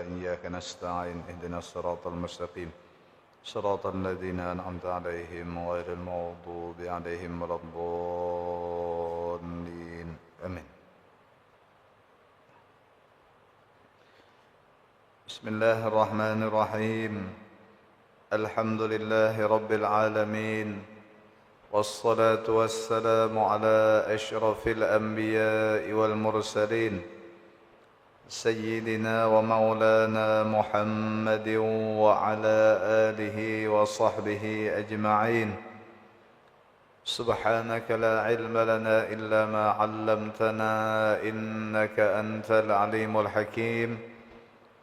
وإياك نستعين اهدنا الصراط المستقيم صراط الذين أنعمت عليهم غير المغضوب عليهم ولا الضالين آمين. بسم الله الرحمن الرحيم. الحمد لله رب العالمين والصلاة والسلام على أشرف الأنبياء والمرسلين سيدنا ومولانا محمد وعلى آله وصحبه أجمعين. سبحانك لا علم لنا إلا ما علمتنا إنك أنت العليم الحكيم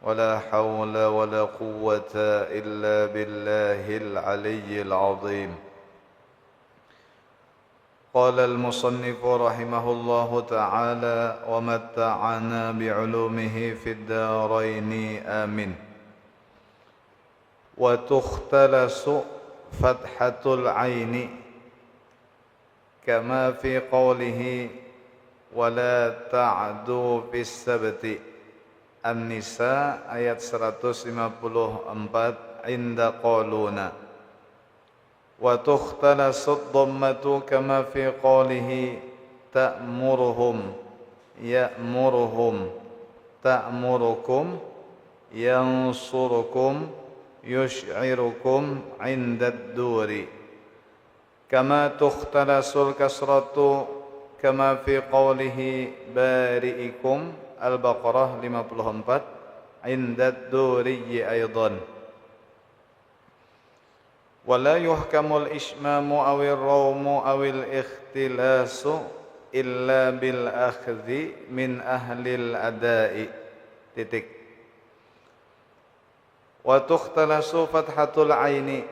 ولا حول ولا قوة إلا بالله العلي العظيم. قال المصنف رحمه الله تعالى ومتعنا بعلومه في الدارين آمين. وتختلس فتحة العين كما في قوله ولا تعدوا في السبت. An-Nisa ayat 154 inda qaluna. Wa tukhtalasud dhammatu kama fi qawlihi ta'muruhum ya'muruhum ta'murukum yansurukum yush'irukum indad duri. Kama tukhtalasul kasratu kama fi qawlihi bari'ikum Al-Baqarah 54 indad duri aydan. Wala yuhkamul ismamu awil rawmu awil ikhtilasu illa bil akhdhi min ahlil adai. Titik. Wa tukhtalasu fathatul aini,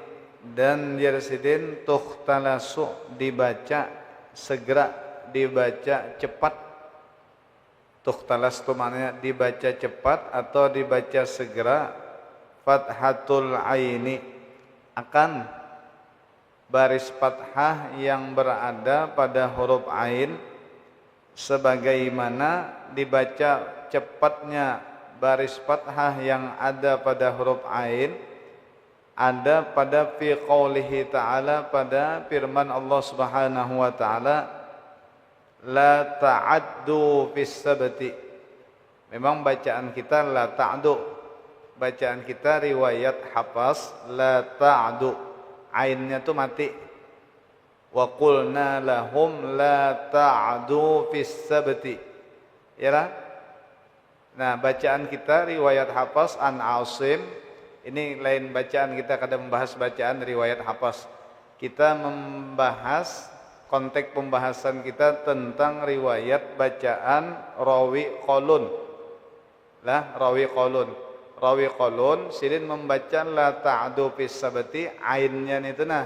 dan yarsidin tukhtalasu dibaca segera, dibaca cepat. Tukhtalas itu maknanya dibaca cepat atau dibaca segera. Fathatul aini akan baris fathah yang berada pada huruf ain, sebagaimana dibaca cepatnya baris fathah yang ada pada huruf ain ada pada fi qaulihi ta'ala, pada firman Allah Subhanahu wa ta'ala, la ta'addu fis sabti. Memang bacaan kita la ta'du, bacaan kita riwayat Hafs la ta'du, ainnya tu mati. Wa qulna lahum la ta'du fis sabti. Ya lah? Nah, bacaan kita riwayat Hafs an Asim, ini lain bacaan kita kadang membahas bacaan riwayat Hafs. Kita membahas konteks pembahasan kita tentang riwayat bacaan rawi qalun. Lah, rawi qalun. Rawi qalun silin membaca la ta'du fis sabti, ainnya itu nah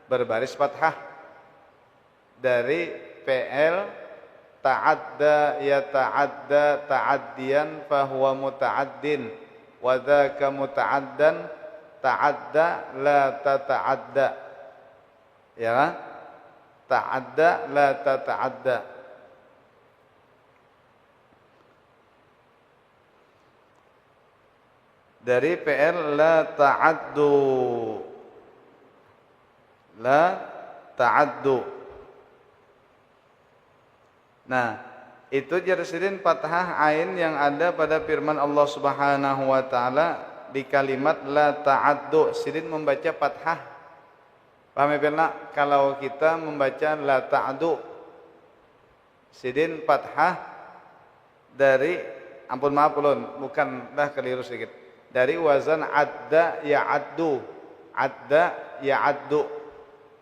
berbaris fathah. Dari fi'il ta'adda yata'adda ta'addiyan fahuwa muta'addin wa dzaka muta'addan ta'adda la tata'adda. Ya kan? Ta'adda la tata'adda. Dari fi'il la ta'addu, la ta'addu. Nah, itu jarsidin fathah ain yang ada pada firman Allah Subhanahu wa ta'ala di kalimat la ta'addu, sidin membaca fathah. Paham ya Pirna? Kalau kita membaca la ta'du, sidin fathah dari, ampun maaf ulun, bukanlah keliru sedikit, dari wazan adda ya'addu, adda ya'addu.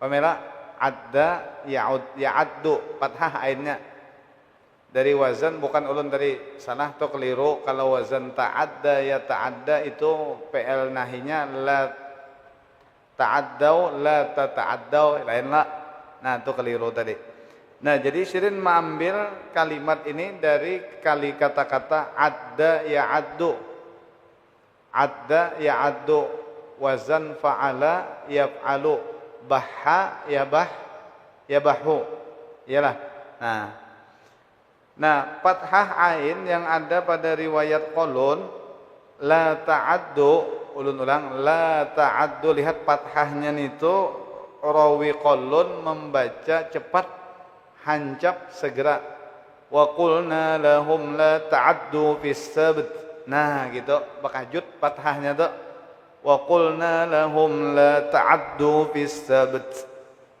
Paham ya? Adda ya'addu, fathah ainnya. Dari wazan, bukan ulun dari salah atau keliru. Kalau wazan ta'adda ya ta'adda itu fi'il nahinya la ta'addau la tata'addau, lain lah. Nah, itu keliru tadi. Nah, jadi Sirin mengambil kalimat ini dari kata-kata adda ya'addu. Adda ya'addu, wazan fa'ala yaf'alu, bahha yabah yabahu. Iyalah. Nah, fathah ain yang ada pada riwayat qalun La ta'addu, ulun ulang, la ta'addu, lihat fathahnya itu rawi qalun membaca cepat, hancap, segera. Wa qulna lahum la ta'addu fis sabt. Nah, gitu, bakajut fathahnya tuh. Wa qulna lahum la ta'addu fis sabt.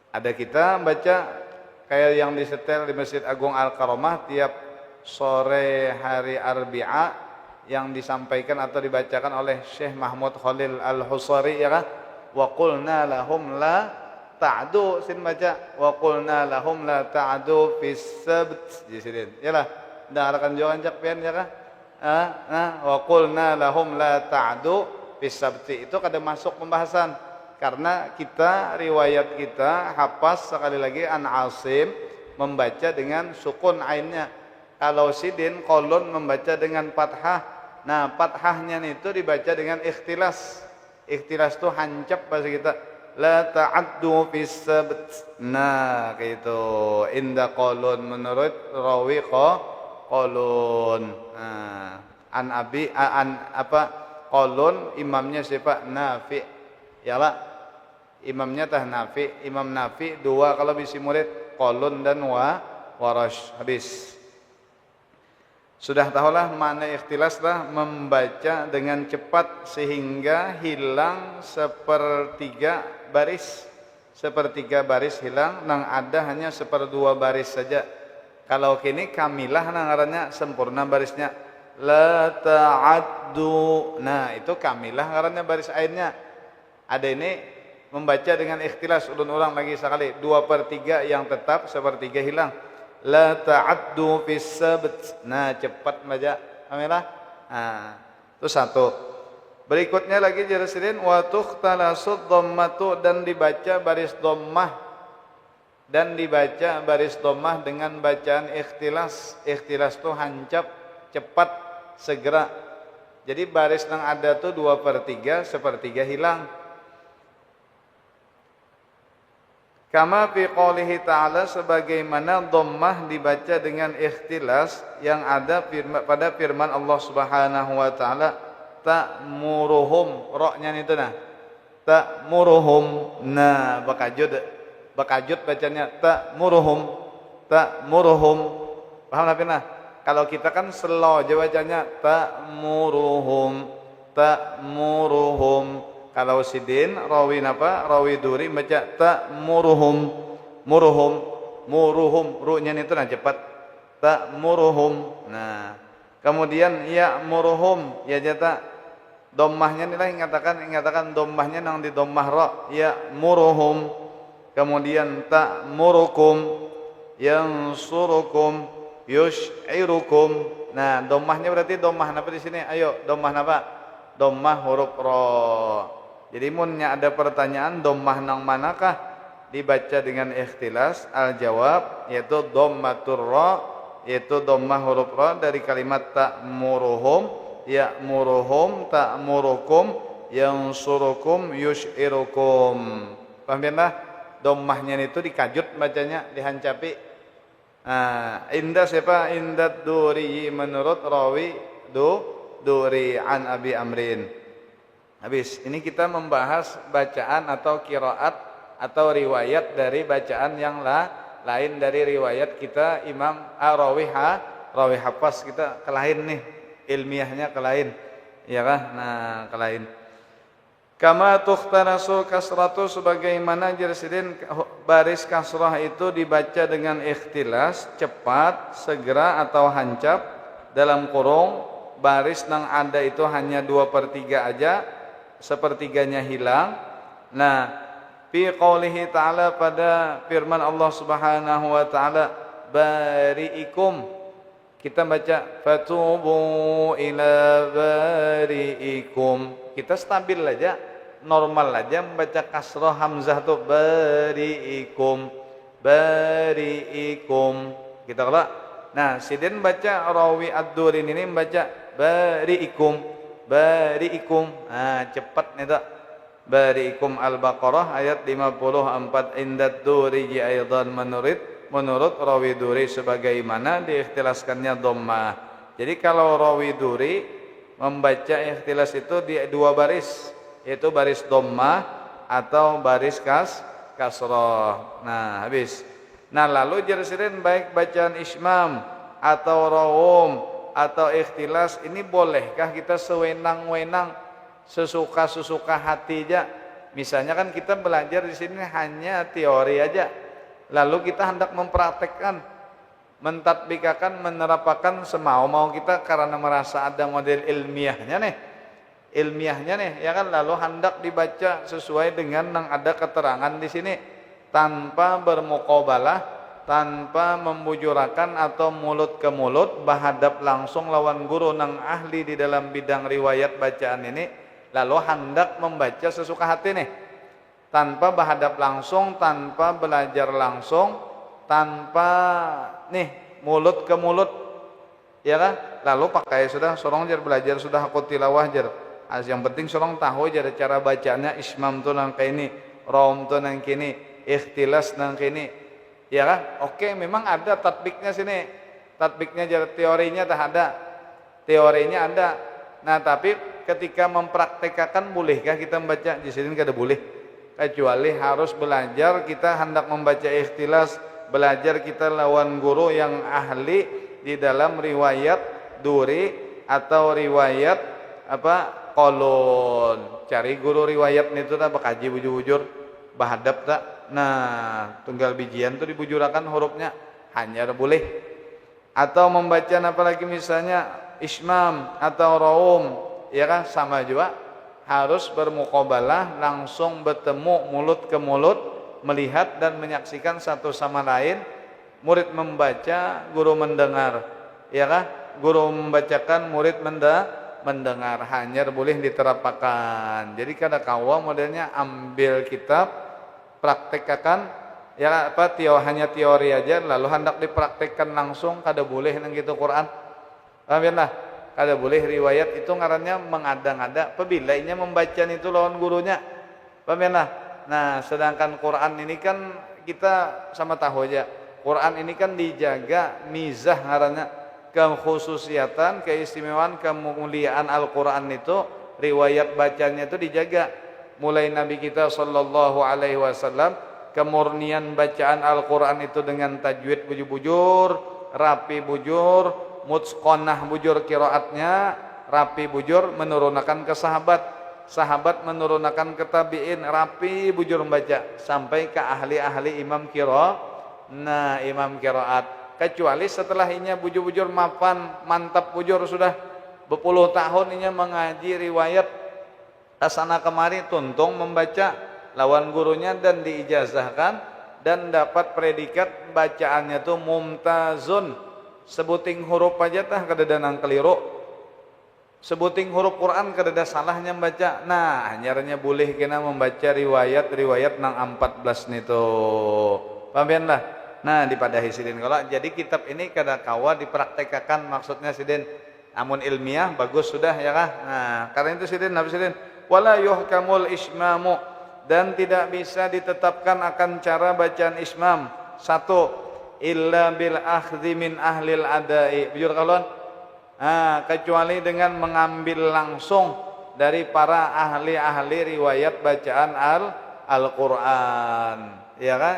Ada kita baca kayak yang disetel di Masjid Agung Al-Karomah tiap sore hari Arbi'a, yang disampaikan atau dibacakan oleh Syekh Mahmud Khalil Al-Husari, ya kan? Wa qulna lahum la ta'du, sin baca wa qulna lahum la ta'du fis sabt, jisidin yalah daharakan jangan jak pian, ya kan? Nah, wa qulna lahum la ta'du fis sabt itu kada masuk pembahasan karena kita riwayat kita hafaz sekali lagi An Asim membaca dengan sukun ainnya. Kalau sidin kolon membaca dengan fathah. Nah, fathahnya itu dibaca dengan ikhtilas. Ikhtilas itu hancap bahasa kita. La ta'addu fis sabt. Nah, kayak itu. Inda kolon menurut rawi kolon. Nah, an abi an apa? Kolon imamnya siapa? Nafi. Yalah. Imamnya tah Nafi. Imam Nafi dua kalau bisi murid kolon dan warash. Habis. Sudah tahulah mana ikhtilas lah, membaca dengan cepat sehingga hilang sepertiga baris. Sepertiga baris hilang, nang ada hanya seperdua baris saja. Kalau kini kamilah nang ngarannya sempurna barisnya. La ta'addu. Nah, itu kamilah ngarannya baris airnya. Ada ini membaca dengan ikhtilas, ulun ulang lagi sekali. 2/3 yang tetap, sepertiga hilang. La ta'addu fis sabt. Nah, cepat baca. Amilah. Nah, itu satu. Berikutnya lagi jelasin wa tukhtalasud dhammatu, dan dibaca baris dhammah. Dan dibaca baris dhammah dengan bacaan ikhtilas. Ikhtilas itu hancap, cepat, segera. Jadi baris yang ada tuh 2/3, sepertiga hilang. Kama fi qoulihi ta'ala, sebagaimana dhammah dibaca dengan ikhtilas yang ada pada firman Allah Subhanahu wa taala, ta'muruhum, ra-nya itu nah. Ta'muruhum. Nah, bakajut bacanya ta'muruhum. Ta'muruhum. Paham tapi nah? Kalau kita kan slow aja bacanya ta'muruhum. Ta'muruhum. Kalau sidin rawi apa? Rawi duri baca ta'muruhum. Muruhum, ru-nya itu nah cepat. Ta'muruhum. Nah, kemudian ya'muruhum, ya jata dhammahnya nilai ingatakan dhammahnya nang di dhammah ra, ya'muruhum. Kemudian ta'murukum, yansurukum, yush'irukum. Nah, dhammahnya berarti dhammah apa di sini? Ayo, dhammah apa? Dhammah huruf ra. Jadi munnya ada pertanyaan dhammah nang manakah dibaca dengan ikhtilas, al-jawab yaitu dhammatur ra, yaitu dhammah huruf ra dari kalimat ta'muruhum, ya'muruhum, ta'murukum, yansurukum, yush'irukum. Paham ya? Dhammahnya itu dikajut bacanya, dihancapi. Indah siapa? Indah Duri, menurut rawi Duri an Abi Amrin. Habis, ini kita membahas bacaan atau qiraat atau riwayat dari bacaan yang lain dari riwayat kita Imam rawi hafaz kita kelain nih, ilmiahnya kelain, ya kan? Nah, kelain. Kama tukhtarasul kasratu, sebagaimana jersidin baris kasrah itu dibaca dengan ikhtilas, cepat, segera atau hancap, dalam kurung baris yang ada itu hanya 2/3 aja, sepertiganya hilang. Nah, fi qoulihi ta'ala, pada firman Allah Subhanahu wa taala, bari'ikum, kita baca fatubu ila bari'ikum. Kita stabil aja, normal aja membaca kasrah hamzah tuh bari'ikum, bari'ikum. Kita kalau nah, sidin baca rawi ad-durin ini membaca bari'ikum, bari'ikum. Nah, cepat nih tak. Bari'ikum Al-Baqarah ayat 54. Indad duri aidan, menurut rawi duri sebagaimana diikhtilaskannya dhammah. Jadi kalau rawi duri membaca ikhtilas itu di dua baris, yaitu baris dhammah atau baris kasroh. Nah, habis. Nah, lalu jersirin baik bacaan ismam atau rawum atau ikhtilas ini bolehkah kita sewenang-wenang, sesuka-sesuka hati aja? Misalnya kan kita belajar di sini hanya teori aja. Lalu kita hendak mempraktekkan, mentatbikakan, menerapkan semau-mau kita karena merasa ada model ilmiahnya nih, ya kan? Lalu hendak dibaca sesuai dengan yang ada keterangan di sini, tanpa bermuqabalah, tanpa membujurakan atau mulut ke mulut, bahadap langsung lawan guru nang ahli di dalam bidang riwayat bacaan ini, lalu hendak membaca sesuka hati nih, tanpa bahadap langsung, tanpa belajar langsung, tanpa nih mulut ke mulut, ya kan? Lalu pakai sudah sorong jar belajar sudah aku tilawah jar. Yang penting sorong tahu jar cara bacanya ismam tuh nang kayak ini, rom tuh nang kini, ikhtilas nang kini, ya kan? Oke, memang ada tatbiknya sini, tatbiknya jar, teorinya tak ada, teorinya ada. Nah, tapi ketika mempraktekkan bolehkah kita membaca? Di sini kada boleh. Kecuali harus belajar, kita hendak membaca ikhtilas, belajar kita lawan guru yang ahli di dalam riwayat duri atau riwayat kolon. Cari guru riwayat itu tak bakaji bujur-bujur, bahadap tak. Nah, tunggal bijian tuh dibujurakan hurufnya, hanya boleh. Atau membaca apalagi misalnya ismam atau raum, ya kan, sama juga harus bermuqabalah, langsung bertemu mulut ke mulut, melihat dan menyaksikan satu sama lain. Murid membaca, guru mendengar, ya kan? Guru membacakan, murid mendengar, hanya boleh diterapkan. Jadi kada kawa modelnya ambil kitab, praktekkan, ya hanya teori aja, lalu hendak dipraktekkan langsung, kada boleh nang gitu Quran. Paham ya? Kada boleh riwayat itu ngarannya mengada-ngada, pebilainya membaca itu lawan gurunya. Paham ya? Nah, sedangkan Quran ini kan kita sama tahu aja, Quran ini kan dijaga mizah ngarannya, kekhususiatan, keistimewaan, kemuliaan Al-Quran itu, riwayat bacanya itu dijaga. Mulai Nabi kita sallallahu alaihi wasallam, kemurnian bacaan Al-Quran itu dengan tajwid bujur-bujur, rapi bujur, mutqanah bujur qiraatnya, rapi bujur, menurunkan ke sahabat, sahabat menurunkan ke tabi'in, rapi bujur membaca sampai ke ahli-ahli imam qiraat. Kecuali setelah inya bujur-bujur mapan, mantap bujur sudah berpuluh tahun inya mengaji riwayat asana kemari, tuntung membaca lawan gurunya dan diijazahkan dan dapat predikat bacaannya tuh mumtazun. Sebuting huruf aja tah kada nang keliru, sebuting huruf Quran kada ada salahnya membaca. Nah, hanyarnya boleh kena membaca riwayat nang 14 nito. Paham lah? Nah, dipadahi sidin kalau jadi kitab ini kada kawa dipraktekkan, maksudnya sidin amun ilmiah bagus sudah ya kah? Nah, karena itu sidin habis sidin wala yuhkamul ismamu, dan tidak bisa ditetapkan akan cara bacaan ismam. Satu, illa bil akhdhi min ahlil adai. Bujur kalon? Kecuali dengan mengambil langsung dari para ahli-ahli riwayat bacaan Al-Quran, ya kan?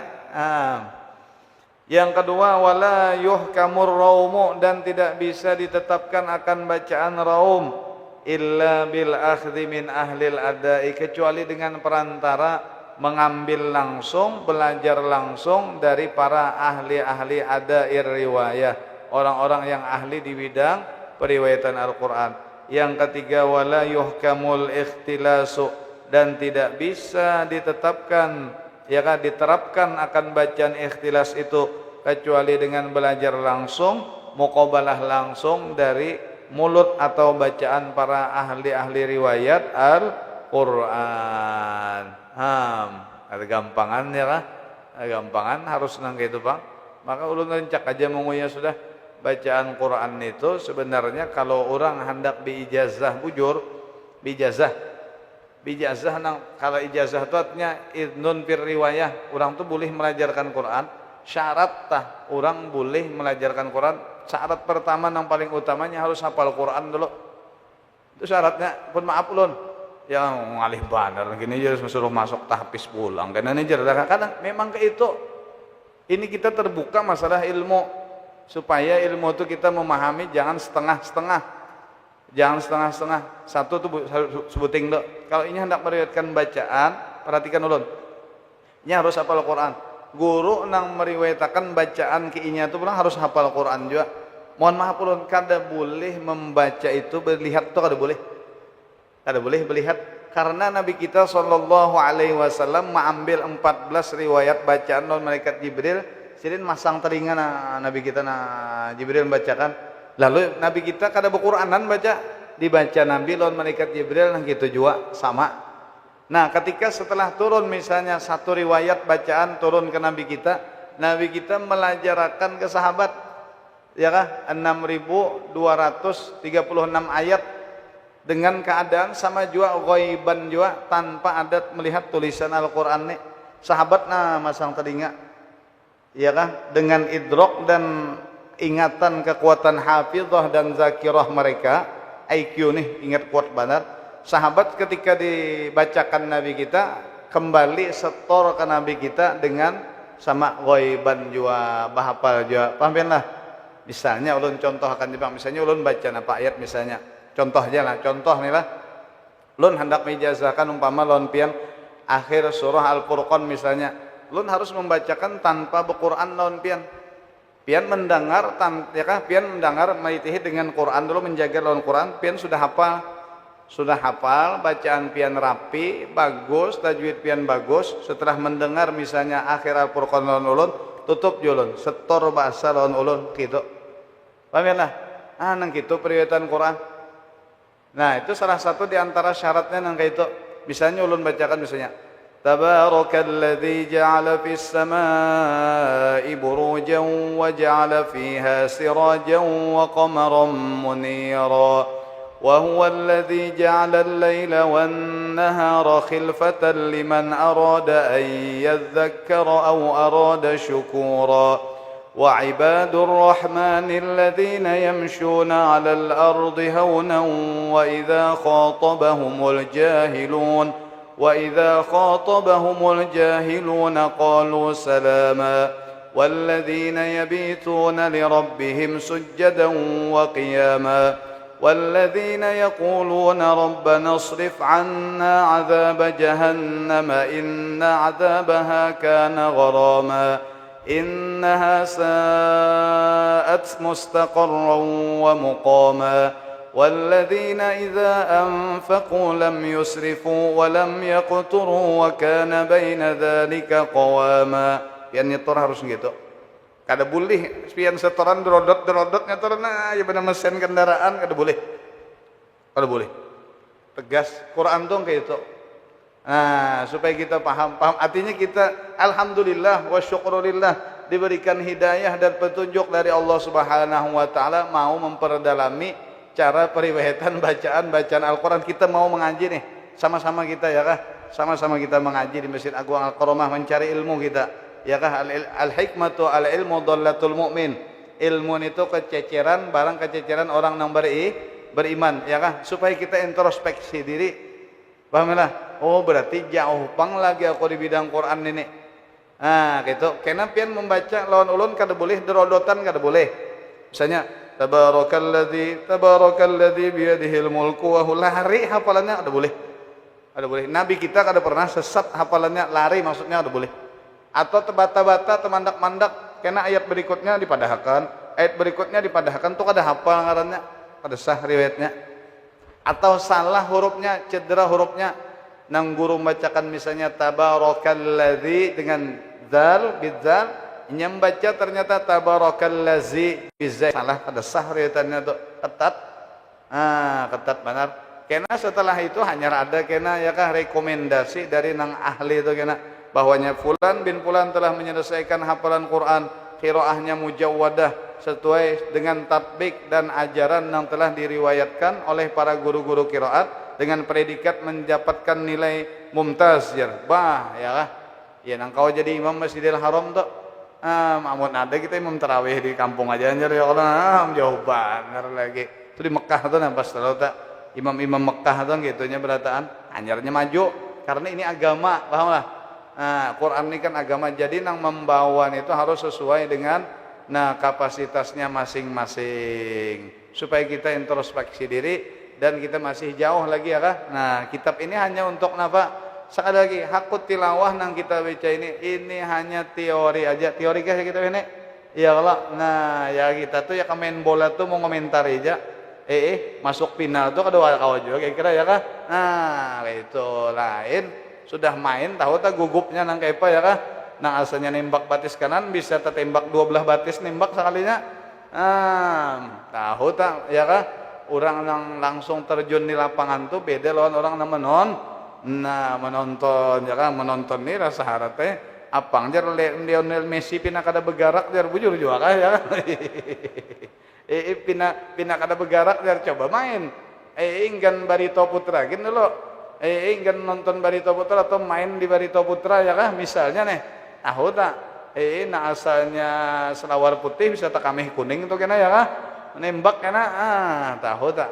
Yang kedua, wala yuhkamur raumu, dan tidak bisa ditetapkan akan bacaan raum illa bil akhdhi min ahlil adai, kecuali dengan perantara mengambil langsung, belajar langsung dari para ahli-ahli adair riwayah, orang-orang yang ahli di bidang periwayatan Al-Quran. Yang ketiga, wala yuhkamul ikhtilasu, dan tidak bisa ditetapkan, ya kan, diterapkan akan bacaan ikhtilas itu kecuali dengan belajar langsung, muqabalah langsung dari mulut atau bacaan para ahli-ahli riwayat Al-Quran. Ada gampangan ya kan? Ada gampangan harus nang gitu Bang. Maka ulun rencak aja menguya sudah bacaan Quran itu sebenarnya kalau orang hendak biijazah bujur, bijazah nang kalau ijazah itu artinya idnun fir riwayah, orang tuh boleh melajarkan Quran. Syarat tah orang boleh melajarkan Quran, syarat pertama yang paling utamanya harus hafal Quran dulu. Itu syaratnya, pun maaf ulun. Ya ngalih banar gini aja suruh masuk tahfiz pulang. Karena ini kadang memang ke itu. Ini kita terbuka masalah ilmu supaya ilmu itu kita memahami jangan setengah-setengah. Jangan setengah-setengah. Satu tuh sebuting dok. Kalau ini hendak meriwayatkan bacaan, perhatikan ulun. Ini harus hafal Quran. Guru nang meriwayatkan bacaan kiinya itu pulang harus hafal Quran juga. Mohon maaf ulun, kada boleh membaca itu berlihat tuh kada boleh. Kada boleh melihat karena Nabi kita sallallahu alaihi wasallam mengambil 14 riwayat bacaan non malaikat Jibril, sirin masang telinga Nabi kita Jibril membacakan. Lalu Nabi kita kada berquranan baca, dibaca Nabi lawan malaikat Jibril nang gitu juga sama. Nah, ketika setelah turun misalnya satu riwayat bacaan turun ke Nabi kita melajarakan ke sahabat ya kah 6236 ayat dengan keadaan sama juga ghaiban juga tanpa ada melihat tulisan Al-Qur'an nih. Sahabat masang telinga ya kah dengan idrok dan ingatan kekuatan hafizah dan zakirah mereka, IQ nih ingat kuat benar. Sahabat ketika dibacakan Nabi kita kembali setor ke Nabi kita dengan sama ghaiban juga bahapal juga. Paham lah? Misalnya ulun contohkan Bang, misalnya ulun baca apa ayat misalnya. Contoh nih lah. Ulun hendak menjazahkan umpama ulun pian akhir surah Al-Furqan misalnya. Ulun harus membacakan tanpa berquran ulun pian. Pian mendengar pian mendengar maitihi dengan Quran dulu menjaga lawan Quran, pian sudah hafal bacaan pian rapi, bagus, tajwid pian bagus. Setelah mendengar misalnya akhir Al-Furqan lawan ulun, tutup julun, setor bahasa lawan ulun gitu. Paham ya lah? Nang gitu periwayatan Quran. Nah, itu salah satu di antara syaratnya nang kayak itu. Misalnya ulun bacakan misalnya Tabarakalladzi ja'ala fis samaa'i burujan wa ja'ala fiha sirajan wa qamaran munira. وهو الذي جعل الليل والنهار خلفة لمن أراد أن يذكر أو أراد شكورا وعباد الرحمن الذين يمشون على الأرض هونا وإذا خاطبهم الجاهلون قالوا سلاما والذين يبيتون لربهم سجدا وقياما والذين يقولون ربنا اصرف عنا عذاب جهنم إن عذابها كان غراما إنها ساءت مستقرا ومقاما والذين إذا أنفقوا لم يسرفوا ولم يقتروا وكان بين ذلك قواما. Pian nyetor harus gitu. Kada boleh pian setoran derodot nyetor ya benar mesin kendaraan kada boleh. Tegas Quran dong kayak itu. Nah, supaya kita paham artinya kita alhamdulillah wa syukurillah diberikan hidayah dan petunjuk dari Allah Subhanahu wa taala mau memperdalami cara periwayatan bacaan Al-Qur'an. Kita mau mengaji nih sama-sama kita ya kah? Sama-sama kita mengaji di Masjid Agung Al-Qaromah mencari ilmu kita. Ya kah al-hikmatu al-ilmu dhallatul mu'min. Ilmu itu kececeran orang yang beriman ya kah? Supaya kita introspeksi diri. Pahamilah? Oh berarti jauh pang lagi aku di bidang Quran ini. Nah gitu. Kena pian membaca lawan ulun kada boleh derodotan kada boleh. Misalnya Tabarakalladzi biyadihil mulku wa huwa lari hafalannya kada boleh. Kada boleh. Nabi kita kada pernah sesat hafalannya lari maksudnya kada boleh. Atau terbata-bata temandak-mandak kena ayat berikutnya dipadahkan tuh kada hafal ngarannya kada sah riwayatnya atau salah hurufnya cedera hurufnya nang guru bacakan misalnya tabarakalladzi dengan zal bidzal nyam baca ternyata tabarakalladzi bizai salah kada sah riwayatannya tuh ketat benar kena setelah itu hanya ada kena ya kah rekomendasi dari nang ahli itu kena bahwanya fulan bin fulan telah menyelesaikan hafalan Quran qiraahnya mujawwadah sesuai dengan tatbik dan ajaran yang telah diriwayatkan oleh para guru-guru qiraat dengan predikat mendapatkan nilai mumtaz ya kah ya nang kau jadi imam Masjidil Haram tuh amun ada kita imam tarawih di kampung aja anjir ya Allah jauh banget lagi itu di Mekah tuh nampas tahu tak imam-imam Mekah tuh gitunya berataan anyarnya maju karena ini agama, paham lah. Nah, Quran ini kan agama, jadi nang membawa itu harus sesuai dengan kapasitasnya masing-masing supaya kita introspeksi diri dan kita masih jauh lagi ya kah. Nah, kitab ini hanya untuk apa? Sekali lagi, hakut tilawah nang kita baca ini hanya teori aja, teori guys kita ini. Ya Allah, nah ya kita tuh ya main bola tuh mau komentar aja. Masuk final tuh kedua kawan juga kira-kira ya kah. Nah, itu lain sudah main tahu tak gugupnya nang kayak apa ya kah. Nah, asalnya nembak batis kanan bisa tertembak 12 batis nembak sekalinya. Tahu tak ya kah? Orang yang langsung terjun di lapangan tuh beda lawan orang yang menonton ya kan, menonton nih rasa harap apang jar Lionel Messi pina kada begarak jar bujur juga kah ya. Pina kada begarak jar coba main. Inggan Barito Putra gini lo. Inggan nonton Barito Putra atau main di Barito Putra ya kah misalnya nih. Tahu tak? Nah asalnya selawar putih bisa tak kamih kuning tuh kena ya kah? Nembak kena tahu tak?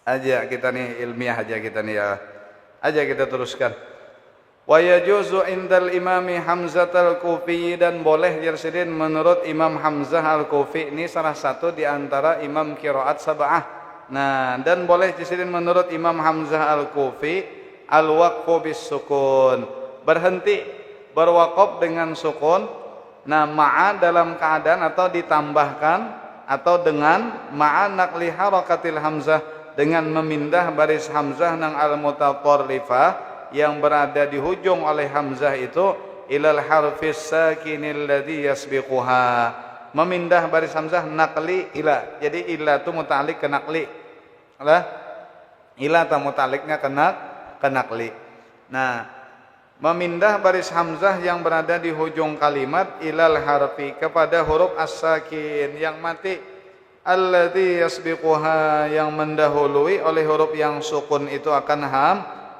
Aja kita nih ilmiah aja kita nih ya. Aja kita teruskan. Wa yajuzu indal imami Hamzah al-Kufi, dan boleh jersidin menurut Imam Hamzah al-Kufi ini salah satu di antara imam qiraat sab'ah. Nah, dan boleh jersidin menurut Imam Hamzah al-Kufi al-waqfu bis sukun, berhenti berwaqaf dengan sukun. Nah, ma'a dalam keadaan atau ditambahkan atau dengan ma'a naqli harakatil hamzah, dengan memindah baris hamzah nang al-mutatarrifah yang berada di hujung oleh hamzah itu ilal harfis sakinil ladzi yasbiquha, memindah baris hamzah naqli ila. Jadi ila itu muta'alliq ke naqli. Lah, ila ta muta'alliqnya ke naqli. Nah, memindah baris hamzah yang berada di hujung kalimat ilal harfi kepada huruf as-sakin yang mati, alladzi yasbiquha yang mendahului oleh huruf yang sukun itu akan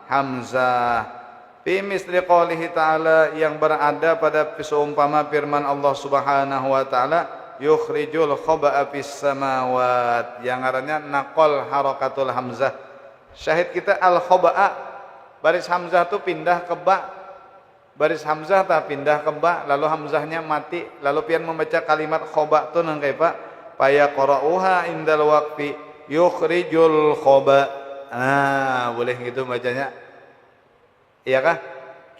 hamzah. Fi misli qoulihi ta'ala, yang berada pada seumpama firman Allah Subhanahu wa taala, yukhrijul khaba'a fis samawat, yang artinya naqal harakatul hamzah. Syahid kita al khaba'a, baris hamzah itu pindah ke ba. Baris hamzah tak pindah ke ba, lalu hamzahnya mati, lalu pian membaca kalimat khaba tu nang kayak paya qara'uha indal waqfi yukhrijul khaba. Boleh gitu bacanya. Iya kah?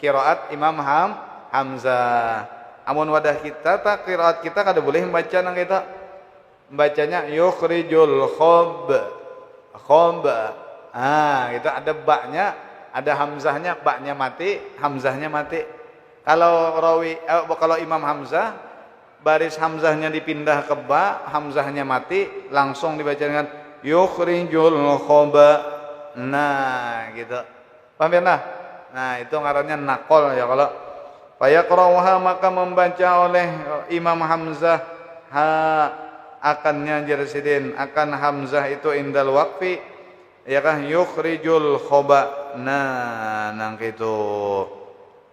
Qiraat Imam Hamzah. Amun wadah kita tak qiraat kita kada boleh membaca nang kita. Bacanya yukhrijul khaba. Gitu ada baknya, ada hamzahnya, baknya mati, hamzahnya mati. Kalau Imam Hamzah baris hamzahnya dipindah ke ba, hamzahnya mati, langsung dibaca dengan yukhrijul khaba. Nah, gitu. Paham ya? Nah, itu ngarannya naqal ya. Kalau fayaqra'uha, maka membaca oleh Imam Hamzah akannya jersidin akan hamzah itu indal waqfi ya kah yukhrijul khaba. Nah, nang gitu.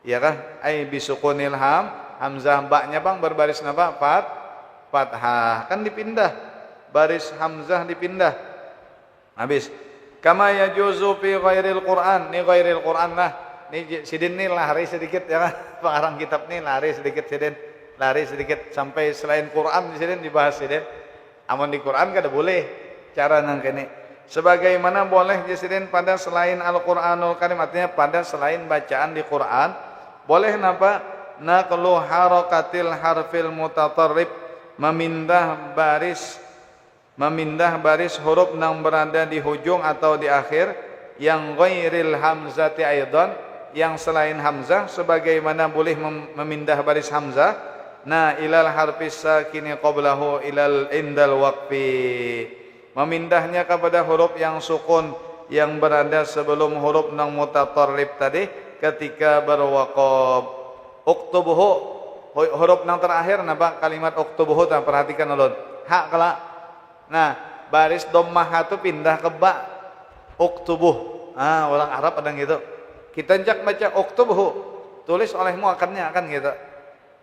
Ya kah? Ai bisukunil hamzah, baknya bang berbaris napa? Fathah. Kan dipindah. Baris hamzah dipindah. Habis. Kama yajuzu fi ghairil Qur'an. Ini ghairil Qur'an lah. Ini sidin nih lari sedikit ya kan. Pengarang kitab nih lari sedikit sidin. Lari sedikit sampai selain Quran di sidin dibahas sidin. Amun di Quran kada boleh cara nang kene. Sebagaimana boleh di sidin pada selain Al-Qur'anul Karim, artinya pada selain bacaan di Quran, boleh napa? Naqlu harakatil harfil mutatarrib, memindah baris huruf yang berada di hujung atau di akhir, yang ghairil hamzati aidan, yang selain hamzah, sebagaimana boleh memindah baris hamzah ilal harfis sakini qablahu ilal indal waqfi, memindahnya kepada huruf yang sukun yang berada sebelum huruf yang mutatarrib tadi ketika berwaqaf. Uktubuhu, huruf yang terakhir napa? Kalimat uktubuhu, perhatikan ulun. Hak kala. Nah, baris dhammah itu pindah ke ba, uktubuh. Orang Arab ada gitu. Kita jak baca uktubuh, tulis olehmu akannya akan gitu.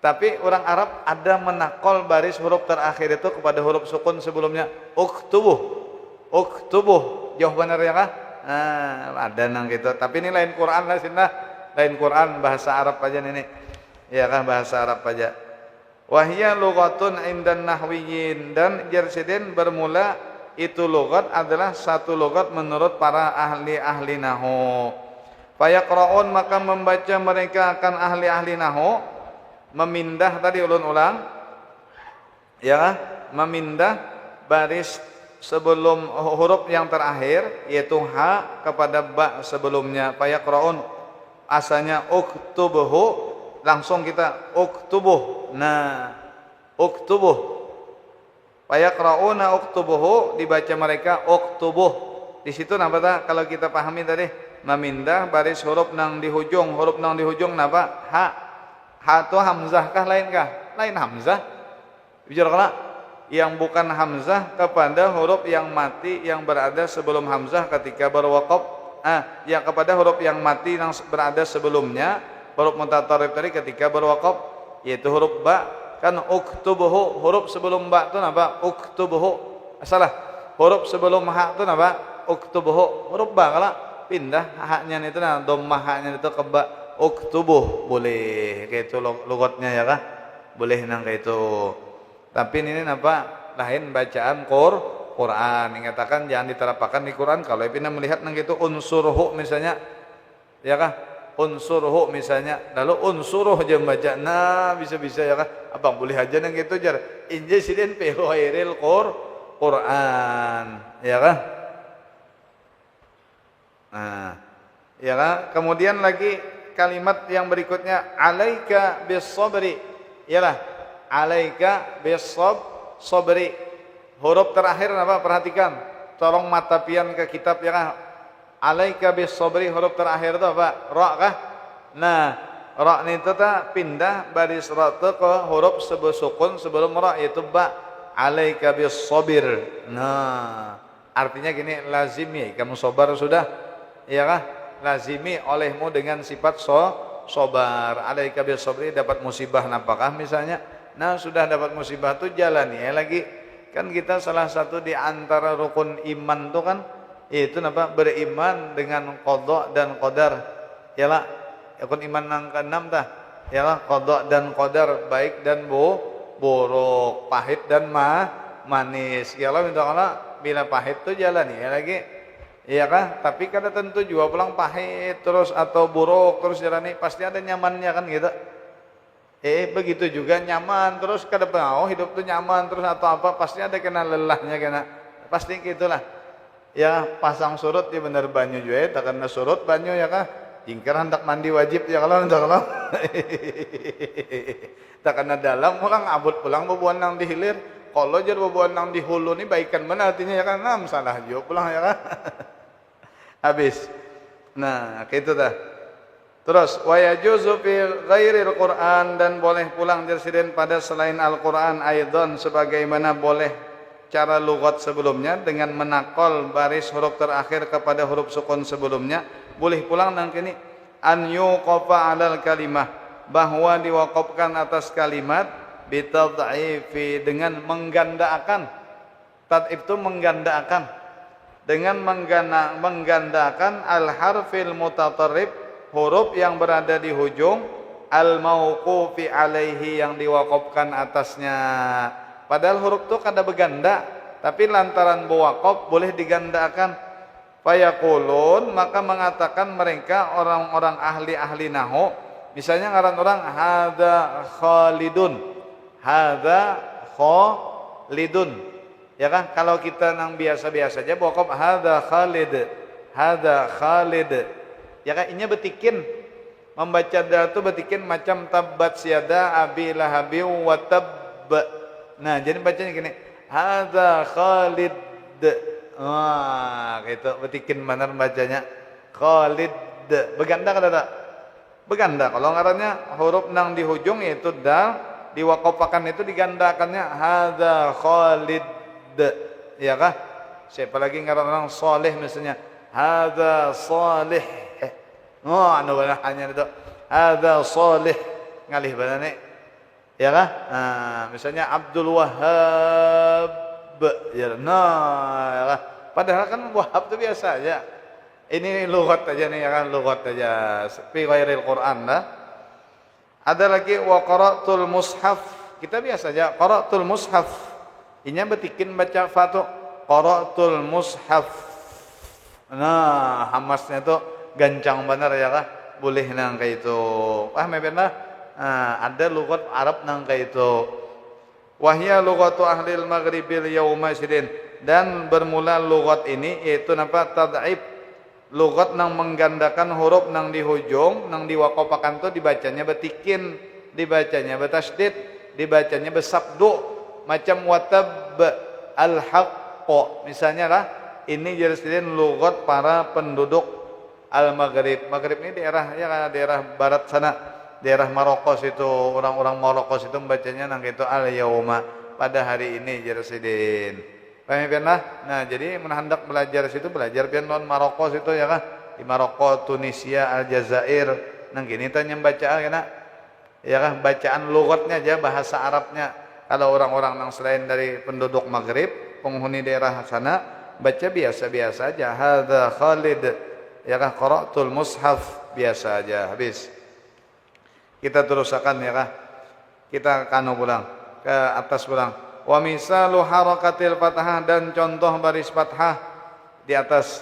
Tapi orang Arab ada menakol baris huruf terakhir itu kepada huruf sukun sebelumnya. Uktubuh. jauh bener ya kah? Ada nang gitu. Tapi ini lain Quran lah sini, lain Quran bahasa Arab aja ini. Ya kah bahasa Arab aja. Wahia lughatun indan nahwiyin, dan jersidin bermula itu logat adalah satu logat menurut para ahli-ahli nahwu. Fayaqra'un maka membaca mereka akan ahli-ahli nahwu, memindah tadi ulun ulang ya, memindah baris sebelum huruf yang terakhir yaitu ha kepada ba sebelumnya. Fayaqra'un asalnya uktubuhu, langsung kita uktubuh. Nah, uktubuh. Fayaqra'una uktubuhu, dibaca mereka uktubuh. Di situ napa ta? Kalau kita pahami tadi memindah baris huruf nang di hujung, huruf nang di hujung napa? Ha. Ha itu hamzah kah lain kah? Lain hamzah. Bicara kala yang bukan hamzah kepada huruf yang mati yang berada sebelum hamzah ketika berwaqaf. Yang kepada huruf yang mati yang berada sebelumnya huruf mutatarrif tadi ketika berwaqaf, yaitu huruf ba. Kan uktubuhu, huruf sebelum ba itu napa? Uktubuhu. Salah. Huruf sebelum ha itu napa? Uktubuhu. Huruf ba kala pindah haknya itu nah dhammah haknya itu ke ba, uktubuh boleh kayak itu logatnya ya kah, boleh nang kayak itu. Tapi ini napa lain bacaan Quran, ingatakan jangan diterapkan di Quran. Kalau pina melihat nang gitu unsurhu misalnya ya kah, unsurhu misalnya, lalu unsuruh aja baca, nah bisa-bisa ya kah, abang boleh aja nang gitu jar inje sidin fi ghairil Quran ya kah. Nah, ya kan? Kemudian lagi kalimat yang berikutnya alaika bis-sabri. Iyalah, alaika bis-sabri. Huruf terakhir apa? Perhatikan. Tolong mata pian ke kitab ya kan? Alaika bis-sabri, huruf terakhir itu apa? Ra kah? Nah, ra itu ta pindah baris ra ke huruf sukun sebelum ra yaitu ba. Alaika bis-sabir. Nah, artinya gini, lazimi kamu sabar sudah. Ya kah? Lazimi olehmu dengan sifat sobar. Alaika bis-sabri, dapat musibah napakah misalnya. Nah, sudah dapat musibah tu jalani ya lagi. Kan kita salah satu di antara rukun iman tu kan itu napa? Beriman dengan qada dan qadar. Yalah, rukun iman nang ke-6 tah. Yalah, qada dan qadar, baik dan buruk, pahit dan manis. Yalah, minta bila pahit tu jalani ya lagi. Iya kah? Tapi kada tentu juga pulang pahit terus atau buruk terus jalani, pasti ada nyamannya kan gitu. Begitu juga nyaman terus kada mau hidup tuh nyaman terus atau apa, pasti ada kena lelahnya kena. Pasti gitulah. Ya pasang surut ya bener banyu juga tak kena surut banyu ya kah? Jingkar hendak mandi wajib ya kalau tak kena dalam orang abut pulang bebuan nang dihilir. Kalau jadi bebuan nang di hulu ni baikan mana artinya ya kan? Nah, salah juga pulang ya kan? Habis. Nah, gitu dah. Terus wa yajuzu fi ghairil Quran, dan boleh pulang jersiden pada selain Al-Quran aidan, sebagaimana boleh cara lugat sebelumnya dengan menakol baris huruf terakhir kepada huruf sukun sebelumnya. Boleh pulang nang kini an yuqafa 'alal kalimah, bahwa diwaqafkan atas kalimat bitad'ifi, dengan menggandakan. Tad'if itu menggandakan, dengan menggandakan al-harfil mutatarrif, huruf yang berada di hujung, al-mauqufi alaihi, yang diwaqafkan atasnya. Padahal huruf itu kada berganda, tapi lantaran berwaqaf boleh digandakan. Fayaqulun, maka mengatakan mereka orang-orang ahli-ahli nahwu, misalnya ngaran orang hadza Khalidun, hadza Khalidun. Ya kan, kalau kita nang biasa-biasa aja bokop hadza Khalid, hadza Khalid. Ya kan, inya betikin, membaca dal tu betikin macam tabbat siada abi lahabi wa tabb. Nah, jadi bacanya gini, hadza Khalid. Wah, gitu betikin benar bacanya. Khalid. Beganda kada tak? Beganda. Kalau ngarannya huruf nang di hujung yaitu dal, diwaqafakan itu digandakannya hadza Khalid. Ya kah? Siapa lagi ngaran orang saleh misalnya hadza salih. Oh, anu hanya itu hadza salih ngalih banane. Ya kah? Nah, misalnya Abdul Wahhab. Ya, nah, ya kah? Padahal kan wahab itu biasa aja. Ini lughat aja nih ya kan, lughat aja. Fi ghairil Quran dah. Ada lagi wa qara'tul mushaf. Kita biasa aja qara'tul mushaf. Inya betikin baca fatu qara'tul mushaf. Nah, hamasnya tuh gancang bener ya kah? Boleh nang kayak itu. Mebena ada lughat Arab nang kayak itu. Wahya lughatu ahlil maghribil yauma sidin, dan bermula lughat ini yaitu napa tad'ib, lughat nang menggandakan huruf nang di hujung nang diwaqafakan tuh dibacanya betikin, dibacanya betasydid, dibacanya besabdu macam watab al-haqq misalnya lah. Ini jelaskan lughat para penduduk al-Maghrib. Maghrib ini daerah ya daerah barat sana, daerah Maroko situ, orang-orang Maroko situ membacanya nang itu al-yauma, pada hari ini jelaskan. Paham ya? Nah, jadi hendak belajar situ belajar pian non Maroko situ ya kah? Di Maroko, Tunisia, Aljazair, nang gini tanya baca kana. Ya kah bacaan lughatnya aja bahasa Arabnya. Kalau orang-orang nang selain dari penduduk Maghrib, penghuni daerah sana baca biasa-biasa aja. Hadza Khalid, ya kah qara'tul mushaf, biasa aja habis. Kita terusakan ya kah? Kita kanu pulang ke atas pulang. Wa misalu harakatil fathah, dan contoh baris fathah di atas.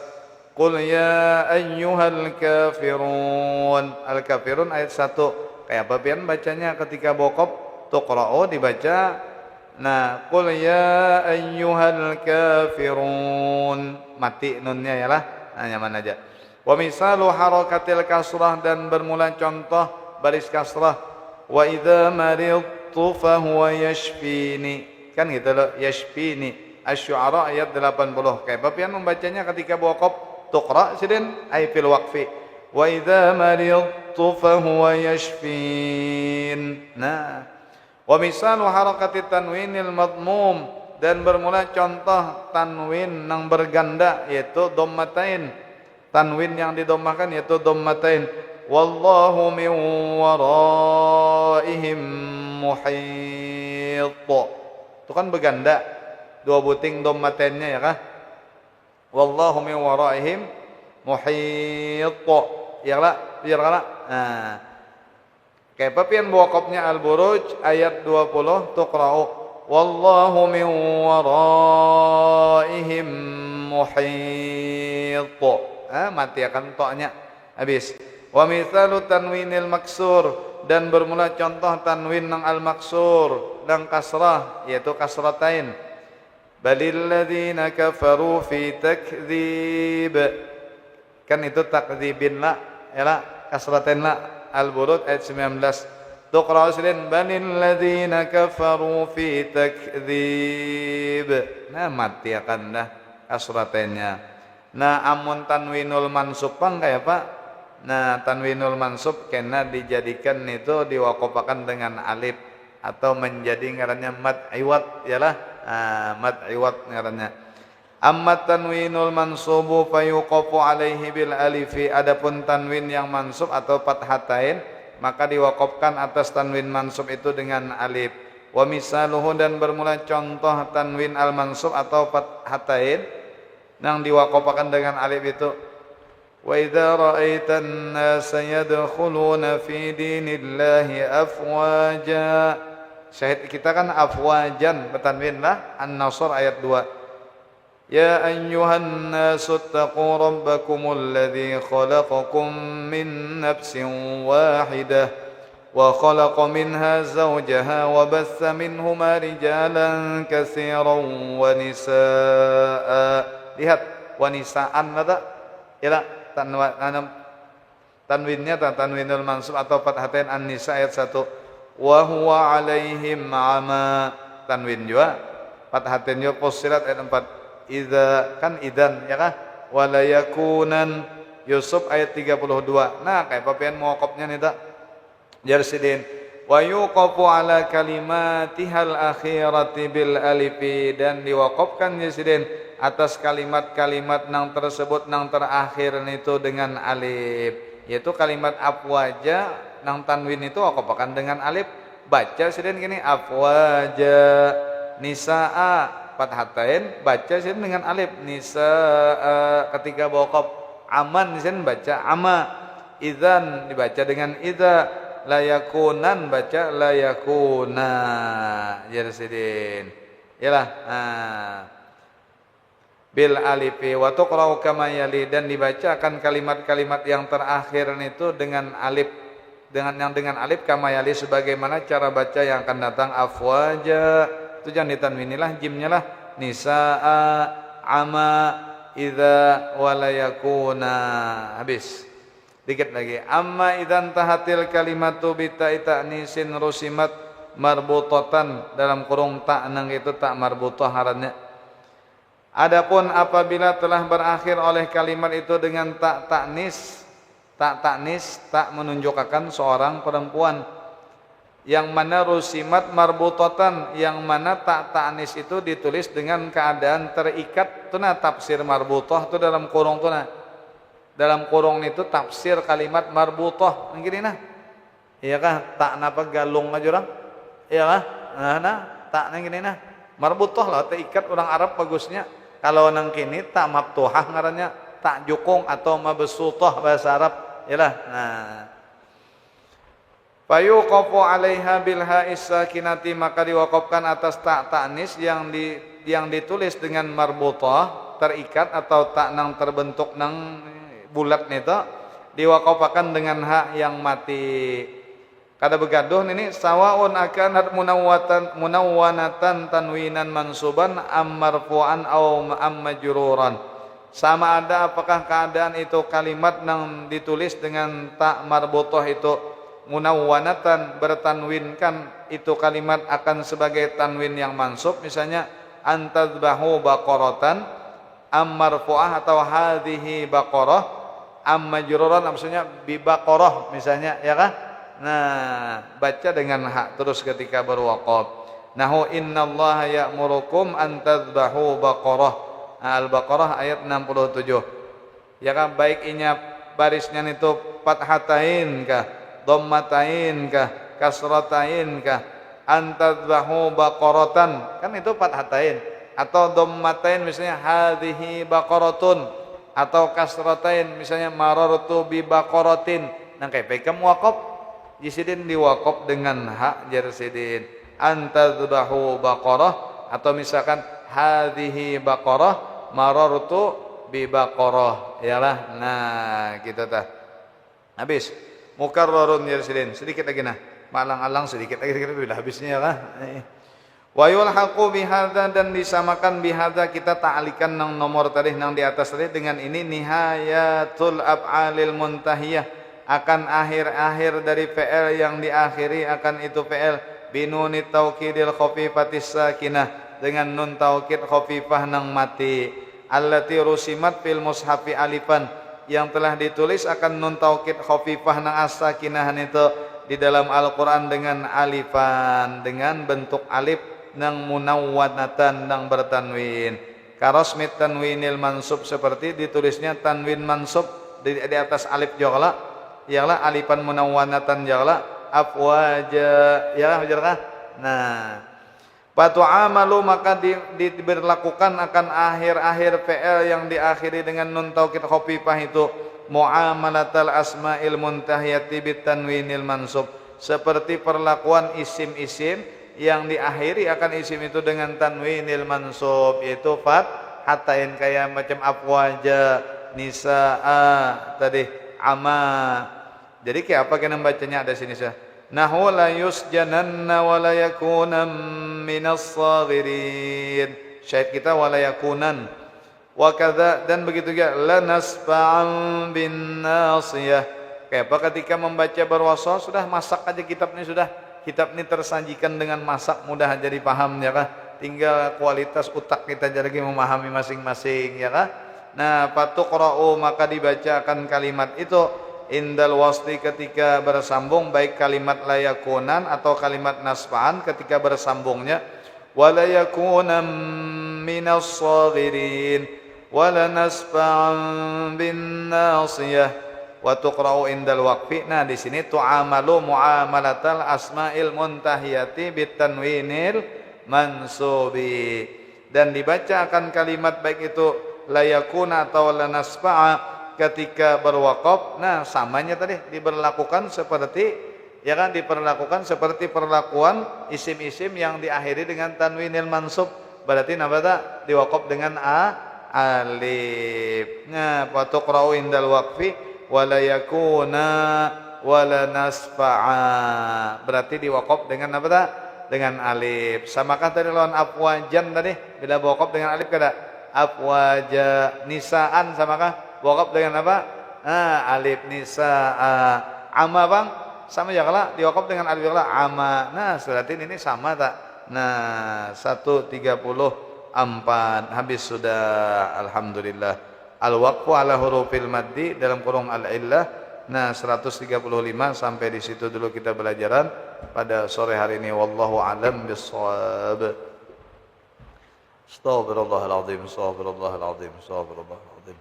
Qul ya ayyuhal kafirun. Al kafirun ayat 1. Kayak apa pian bacanya ketika bokop tuqra'u dibaca. Nah, qul ya ayyuhal kafirun, mati nunnya ya lah. Nah, nyaman aja. Wa misalu harakatil kasrah, dan bermula contoh baris kasrah. Wa idza maridtu fa huwa yashfini, kan gitu loh, yashfini. Asy-Syu'ara ayat 80. Kayak apa pian membacanya ketika bokop tuqra sidin ay fil waqfi. Wa idza maridtu fa huwa yashfin. Nah, wa misalu harakati tanwinil madmum, dan bermula contoh tanwin yang berganda yaitu dhammatain. Tanwin yang didomahkan yaitu dhammatain. Wallahu min waraihim muhit. Itu kan berganda, dua buting dhammatainnya ya kah? Wallahu min waraihim muhit. Ya lah, biar lah. Nah, kayak papian waqafnya Al-Buruj ayat 20 tuqra'u wallahu min waraihim muhit. Mati akan toknya habis. Wa mithalu tanwinil maksur, dan bermula contoh tanwin nang al-maksur dan kasrah yaitu kasratain. Balil ladzina kafaru fi takdzib, kan itu takdzibin la ya la, kasratain la. Al-Buruj ayat 19. Tuqra'u sidin balil ladzina kafaru fi takdzib. Nah, mati akan dah kasratainnya. Nah, amun tanwinul mansub pang kayak apa? Nah, tanwinul mansub kena dijadikan itu diwaqafakan dengan alif atau menjadi ngarannya mad iwad yalah. Mad iwad ngarannya. Amma tanwinul mansubu fayuqafu alaihi bil alifi, adapun tanwin yang mansub atau fathatain maka diwaqafkan atas tanwin mansub itu dengan alif. Wa misaluhu, dan bermula contoh tanwin al mansub atau fathatain yang diwaqafkan dengan alif itu. Wa idza ra'aitan nasa yadkhuluna fi dinillahi afwaja. Syahid kita kan afwajan bertanwin lah. An-Nasr ayat 2. Ya ayyuhan nasu taqu rabbakumul ladzi khalaqakum min nafsin wahidah wa khalaqa minha zawjaha wa batha minhuma rijalan katsiran wa nisaa. Lihat wa nisaan ada ya tanwinnya tanwinul mansub atau fathatain an-nisa ayat 1. Wa huwa alaihim ama, tanwin juga fathatain juga Fussilat ayat 4. Idza kan idan ya kah? Wala yakunan Yusuf ayat 32. Nah, kayak papian muwaqafnya nih tak? Jarsidin wa yuqafu ala kalimatihal akhirati bil alifi, dan diwaqafkan jarsidin atas kalimat-kalimat nang tersebut nang terakhir itu dengan alif, yaitu kalimat afwaja nang tanwin itu waqafkan dengan alif. Baca sidin gini afwaja, nisaa fathatain baca sin dengan alif. Nisa ketika waqaf. Aman sin baca ama. Idzan dibaca dengan idza. Layakunan baca layakuna. Jersidin. Yalah. Bil alifi wa tuqra'u kama yali, dan dibacakan kalimat-kalimat yang terakhir itu dengan alif, dengan alif kama yali sebagaimana cara baca yang akan datang. Afwaja itu jangan ditanwinilah jimnya lah. Nisaa ama idza walayakuna. Habis. Dikit lagi. Amma idzan tahatil kalimatu bi ta'i ta'nisin rusimat marbutatan, dalam kurung tak nang itu tak marbutah harannya. Adapun apabila telah berakhir oleh kalimat itu dengan tak taknis, tak menunjukkan seorang perempuan, yang mana rusimat marbutatan, yang mana tak taknis itu ditulis dengan keadaan terikat. Tuna tafsir marbutah itu dalam kurung tuna. Dalam kurung itu tafsir kalimat marbutah. Begini nah. Iya kah? Tak napa galung aja orang? Iya kah? Nah, tak nang gini nah. Marbutah lah terikat orang Arab bagusnya. Kalau nang kini tak maftuhah ngarannya, tak jukung atau mabsutah bahasa Arab. Yalah. Nah. Fayuqafu 'alaiha bil ha'is sakinati, maka diwaqafkan atas tak tanis yang ditulis dengan marbutah, terikat atau tak nang terbentuk nang bulat nita, diwaqafkan dengan hak yang mati. Kada begaduh ini sawaun akanat munawwanatan tanwinan mansuban am marfu'an aw am majruran. Sama ada apakah keadaan itu kalimat yang ditulis dengan tak marbutah itu munawwanatan, bertanwinkan, itu kalimat akan sebagai tanwin yang mansub, misalnya antadbahu baqaratan am marfu'ah atau hadhihi baqarah am majruran, maksudnya bi baqarah misalnya, ya kah? Nah, baca dengan hak terus ketika berwaqaf. Nahu innallaha ya'murukum an tadhbahu baqarah. Al-Baqarah ayat 67. Ya kan, baik inya barisnya itu fathatain kah, dhammatain kah, kasratain kah, an tadhbahu baqaratan. Kan itu fathatain atau dhammatain misalnya hadhihi baqaratun, atau kasratain misalnya marartu bi baqaratin. Nang kayak kamu waqaf jisidin diwaqaf dengan hak jersidin antadbahu baqarah, atau misalkan hadhihi baqarah marartu bi baqarah. Yalah. Nah, gitu tah. Habis. Mukarrarun jersidin. Sedikit lagi nah. Malang-alang sedikit lagi bila habisnya ya lah. Wa yulhaqu bihadza, dan disamakan bihadza, kita ta'alikan nang nomor tadi nang di atas tadi dengan ini nihayatul af'alil muntahiyah, akan akhir-akhir dari fi'il yang diakhiri akan itu fi'il binunit taukidil khafifatis sakinah, dengan nun taukid khafifah nang mati, allati rusimat fil mushafi alifan, yang telah ditulis akan nun taukid khafifah nang as-sakinahan itu di dalam Al-Qur'an dengan alifan, dengan bentuk alif nang munawwanatan nang bertanwin, karosmit tanwinil mansub, seperti ditulisnya tanwin mansub di atas alif jogla. Ialah alifan munawwanatan jala afwaja, ya benar. Nah, fatu'amalu, maka diberlakukan akan akhir-akhir fi'il yang diakhiri dengan nun taukid khafifah itu muamalatal asma'il muntahiyati bitanwinil mansub, seperti perlakuan isim-isim yang diakhiri akan isim itu dengan tanwinil mansub, yaitu fathatain, kayak macam afwaja, nisaa tadi, ama. Jadi kayak apa kena bacanya ada sini sah. Nahu la yusjananna wa la yakunan minas saghirin. Syahid kita wa la yakunan. Wa kadza, dan begitu juga la nasfa'an bin nasiyah. Kayak apa ketika membaca berwasa, sudah masak aja kitab ini, sudah. Kitab ini tersajikan dengan masak, mudah jadi paham ya kah? Tinggal kualitas otak kita jadi memahami masing-masing ya kah? Nah, fatuqra'u, maka dibacakan kalimat itu indal wasli, ketika bersambung, baik kalimat layakunan atau kalimat nasfa'an ketika bersambungnya, wala yakunam minas saghirin wala nasfa'an bin nasiyah wa tuqra'u indal waqfi. Nah, di sini tu'amalu muamalatal asma'il muntahiyati bitanwinil mansubi. dan dibaca akan kalimat baik itu layakuna atau lanasfa'a ketika berwakaf. Nah, samanya tadi diberlakukan seperti ya kan, diperlakukan seperti perlakuan isim-isim yang diakhiri dengan tanwinil mansub. Berarti nabata diwakaf dengan alif. Nah, wa tuqra'u indal waqfi wala yakuna wala nasfa'a. Berarti diwakaf dengan apa tak? Dengan alif. Samakah tadi lawan afwajan tadi? Bila wakaf dengan alif kada? Afwaja. Nisaan samakah? Wakaf dengan apa? Alif nisa'a. Ama bang? Sama ya kalau diwakaf dengan alif kalau ama. Nah, berarti ini sama tak? Nah, 134 habis sudah, alhamdulillah. Al-waqfu ala hurufil maddi dalam kurung al-illah. Nah, 135 sampai di situ dulu kita belajaran pada sore hari ini. Wallahu a'lam bissawab. Astaghfirullahaladzim, astaghfirullahaladzim, astaghfirullahaladzim.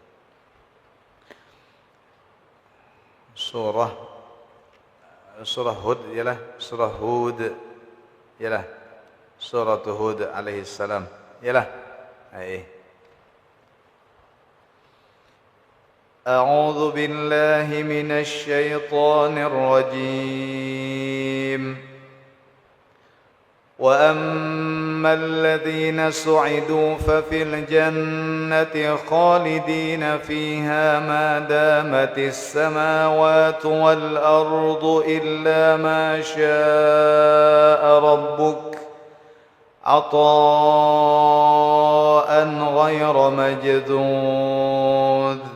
Surah Hud ialah surah Hud ialah surah Hud alaihi salam ialah A'udzu billahi minasy syaithanir rajim. Wa ammal ladzina su'idu fa fil jannati khalidina fiha ma damatis samawati wal ardu illa ma syaa rabbuk ata'an ghayra majdud.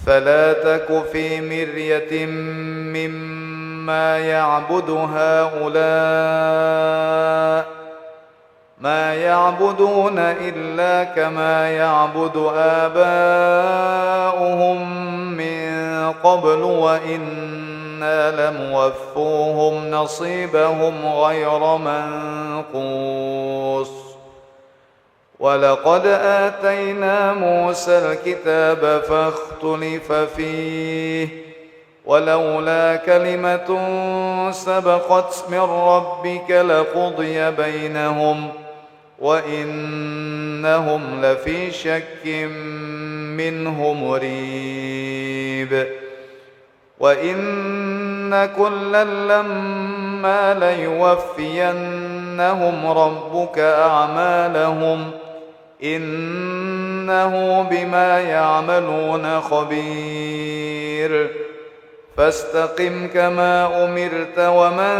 فلا تك في مرية مما يعبد هؤلاء ما يعبدون إلا كما يعبد آباؤهم من قبل وإنا لموفوهم نصيبهم غير منقوص. ولقد آتينا موسى الكتاب فاختلف فيه ولولا كلمة سبقت من ربك لقضي بينهم وإنهم لفي شك منه مريب. وإن كلا لما ليوفينهم ربك أعمالهم إنه بما يعملون خبير. فاستقم كما أمرت ومن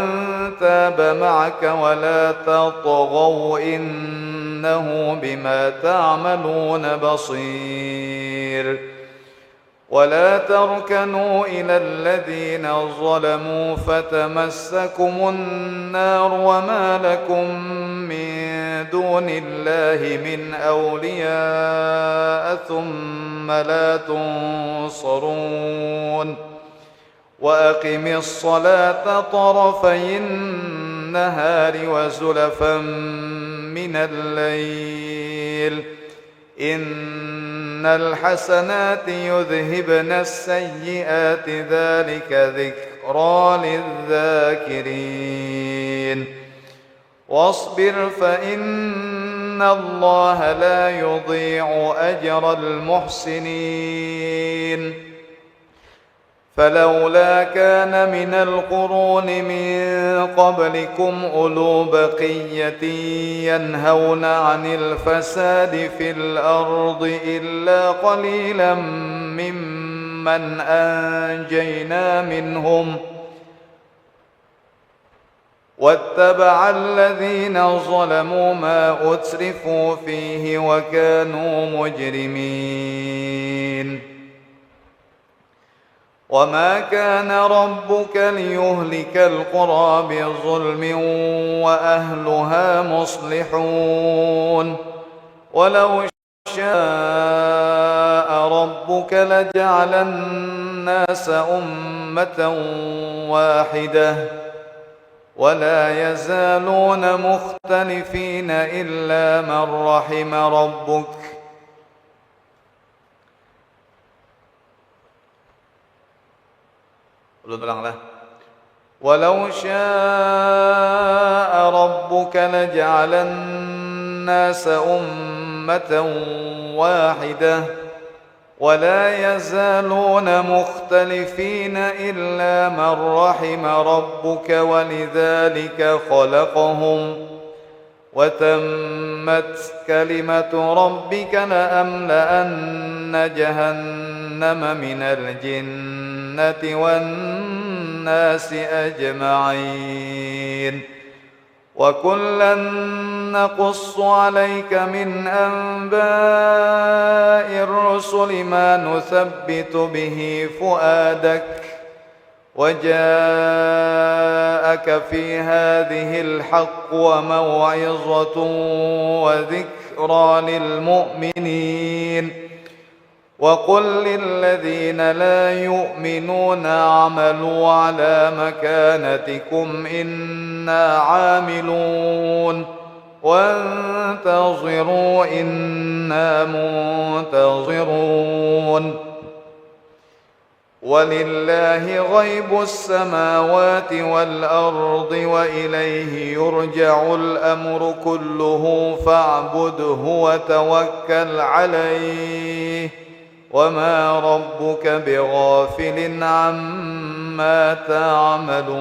تاب معك ولا تطغوا إنه بما تعملون بصير. ولا تركنوا إلى الذين ظلموا فتمسكم النار وما لكم من دون الله من أولياء ثم لا تنصرون. وأقم الصلاة طرفي النهار وزلفا من الليل إن الحسنات يذهبن السيئات ذلك ذكرى للذاكرين. واصبر فإن الله لا يضيع أجر المحسنين. فلولا كان من القرون من قبلكم أولو بقية ينهون عن الفساد في الأرض إلا قليلا ممن أنجينا منهم واتبع الذين ظلموا ما أترفوا فيه وكانوا مجرمين. وما كان ربك ليهلك القرى بظلم وأهلها مصلحون. ولو شاء ربك لجعل الناس أمة واحدة ولا يزالون مختلفين إلا من رحم ربك. ولو شاء ربك لجعل الناس أمة واحدة ولا يزالون مختلفين إلا من رحم ربك ولذلك خلقهم وتمت كلمة ربك لأملأن جهنم من الجنة والناس أجمعين وكلا نقص عليك من أنباء الرسل ما نثبت به فؤادك وجاءك في هذه الحق وموعظة وذكرى للمؤمنين وقل للذين لا يؤمنون اعملوا على مكانتكم إنا عاملون وانتظروا إنا منتظرون ولله غيب السماوات والأرض وإليه يرجع الأمر كله فاعبده وتوكل عليه وما ربك بغافل عما تعملون.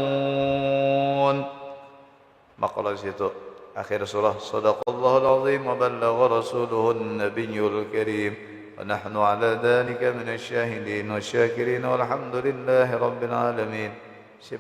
Maqalah situ akhir surah. Shadaqallahul azim wa ballagha rasuluhun nabiyyul karim wa nahnu ala dhalika minasy syahidin wasyakirin walhamdulillahi rabbil alamin.